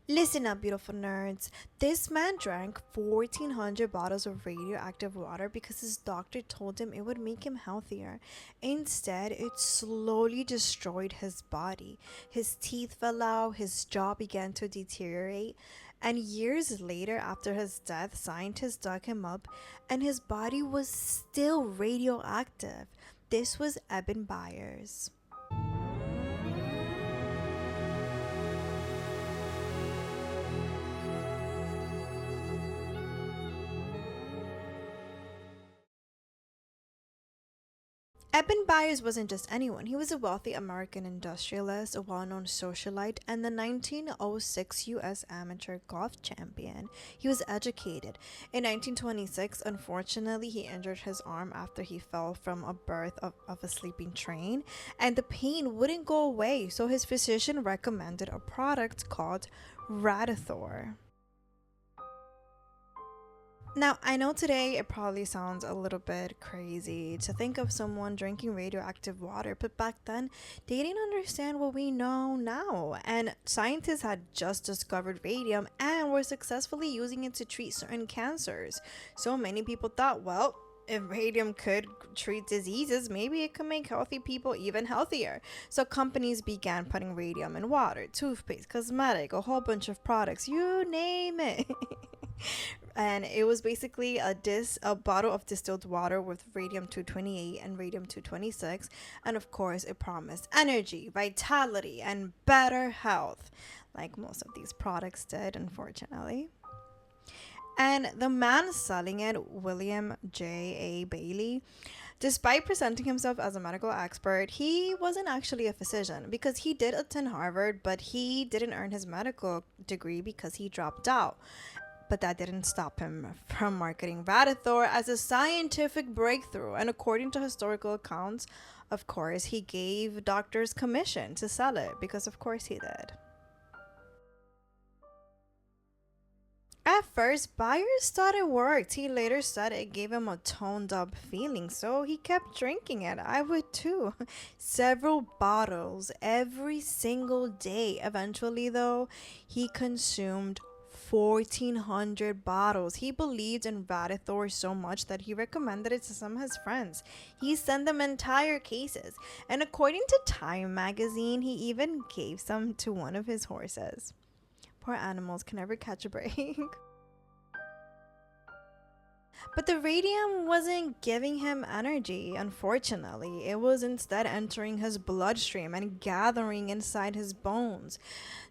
Listen up, beautiful nerds. This man drank 1,400 bottles of radioactive water because his doctor told him it would make him healthier. Instead, it slowly destroyed his body. His teeth fell out, his jaw began to deteriorate, and years later, after his death, scientists dug him up and his body was still radioactive. This was Eben Byers. Eben Byers wasn't just anyone. He was a wealthy American industrialist, a well-known socialite, and the 1906 U.S. amateur golf champion. He was educated. In 1926, unfortunately, he injured his arm after he fell from a berth of a sleeping train, and the pain wouldn't go away, so his physician recommended a product called Radithor. Now, I know today it probably sounds a little bit crazy to think of someone drinking radioactive water, but back then they didn't understand what we know now. And scientists had just discovered radium and were successfully using it to treat certain cancers. So many people thought, well, if radium could treat diseases, maybe it could make healthy people even healthier. So companies began putting radium in water, toothpaste, cosmetic, a whole bunch of products, you name it. And it was basically a bottle of distilled water with radium 228 and radium 226, and of course it promised energy, vitality, and better health, like most of these products did, unfortunately. And the man selling it, William J.A. Bailey, despite presenting himself as a medical expert, he wasn't actually a physician because he did attend Harvard, but he didn't earn his medical degree because he dropped out. But that didn't stop him from marketing Radithor as a scientific breakthrough. And according to historical accounts, of course, he gave doctors commission to sell it because, of course, he did. At first, Byers thought it worked. He later said it gave him a toned up feeling, so he kept drinking it. I would too. Several bottles every single day. Eventually, though, he consumed 1,400 bottles. He believed in Radithor so much that he recommended it to some of his friends. He sent them entire cases, and according to Time magazine, he even gave some to one of his horses. Poor animals can never catch a break. But the radium wasn't giving him energy, unfortunately. It was instead entering his bloodstream and gathering inside his bones.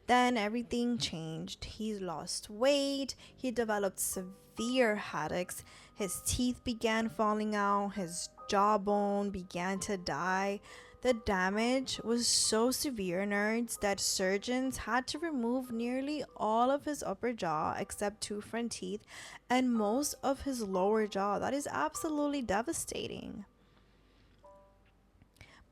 Then everything changed. He lost weight, he developed severe headaches, his teeth began falling out, his jawbone began to die. The damage was so severe, nerds, that surgeons had to remove nearly all of his upper jaw except two front teeth and most of his lower jaw. That is absolutely devastating.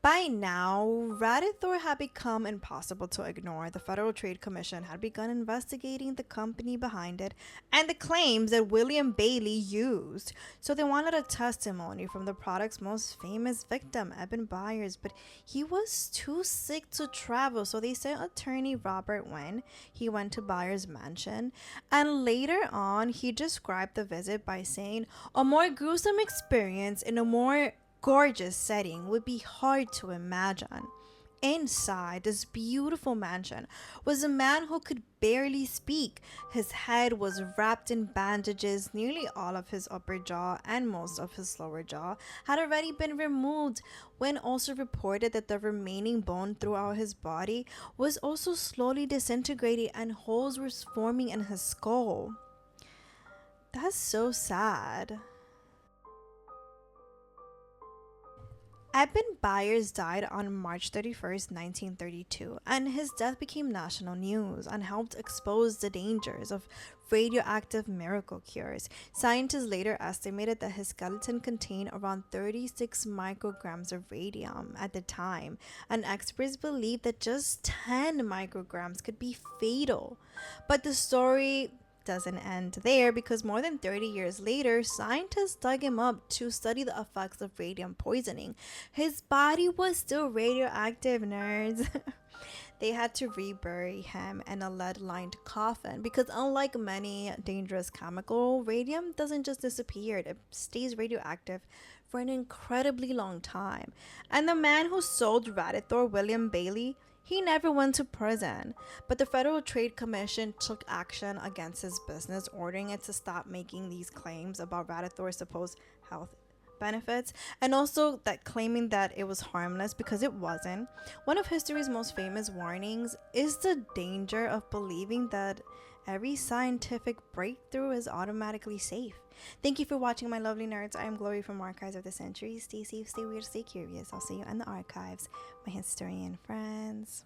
By now, Radithor had become impossible to ignore. The Federal Trade Commission had begun investigating the company behind it and the claims that William Bailey used. So they wanted a testimony from the product's most famous victim, Eben Byers, but he was too sick to travel, so they sent attorney Robert Wynn. He went to Byers' mansion, and later on, he described the visit by saying, "A more gruesome experience in a more gorgeous setting would be hard to imagine." Inside this beautiful mansion was a man who could barely speak. His head was wrapped in bandages. Nearly all of his upper jaw and most of his lower jaw had already been removed. When also reported that the remaining bone throughout his body was also slowly disintegrating and holes were forming in his skull. That's so sad. Eben Byers died on March 31st, 1932, and his death became national news and helped expose the dangers of radioactive miracle cures. Scientists later estimated that his skeleton contained around 36 micrograms of radium at the time, and experts believed that just 10 micrograms could be fatal. But the story doesn't end there, because more than 30 years later, scientists dug him up to study the effects of radium poisoning. His body was still radioactive, nerds. They had to rebury him in a lead-lined coffin because, unlike many dangerous chemical, radium doesn't just disappear, it stays radioactive for an incredibly long time. And the man who sold Radithor, William Bailey, he never went to prison, but the Federal Trade Commission took action against his business, ordering it to stop making these claims about Radithor's supposed health benefits, and also that claiming that it was harmless, because it wasn't. One of history's most famous warnings is the danger of believing that every scientific breakthrough is automatically safe. Thank you for watching, my lovely nerds. I am Glory from Archives of the Century. Stay safe, stay weird, stay curious. I'll see you in the archives, my historian friends.